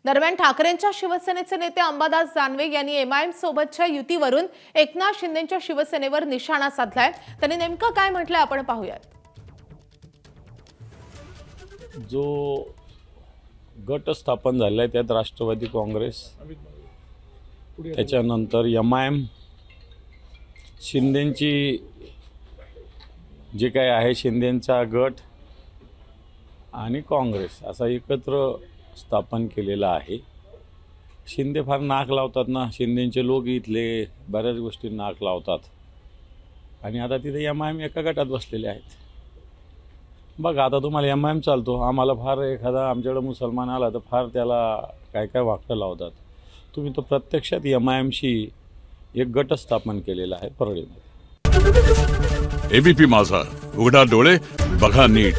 दरम्यान ठाकरेंच्या शिवसेनेचे नेते अंबादास दानवे यांनी एमआयएम सोबतच्या युतीवरून एकनाथ शिंदेंच्या शिवसेनेवर निशाणा साधलाय। त्यांनी नेमकं काय म्हटलंय आपण पाहूयात। जो गट स्थापन झालाय त्यात राष्ट्रवादी काँग्रेस, त्याच्यानंतर एमआयएम, शिंदेंची जे काय आहे शिंदेंचा गट आणि काँग्रेस असा एकत्र स्थापन केलेला आहे। शिंदे फार नाक लावतात ना, शिंदेंचे लोक इथले बऱ्याच गोष्टी नाक लावतात आणि आता तिथे एमआयएम एका गटात बसलेले आहेत। बघा आता तुम्हाला एमआयएम चालतो, आम्हाला फार एखादा आमच्याकडे मुसलमान आला तर फार त्याला काय काय वाकटं लावतात। तुम्ही तो प्रत्यक्षात एमआयएमशी एक गट स्थापन केलेला आहे परळीमध्ये। एबीपी माझा, उघडा डोळे बघा नीट।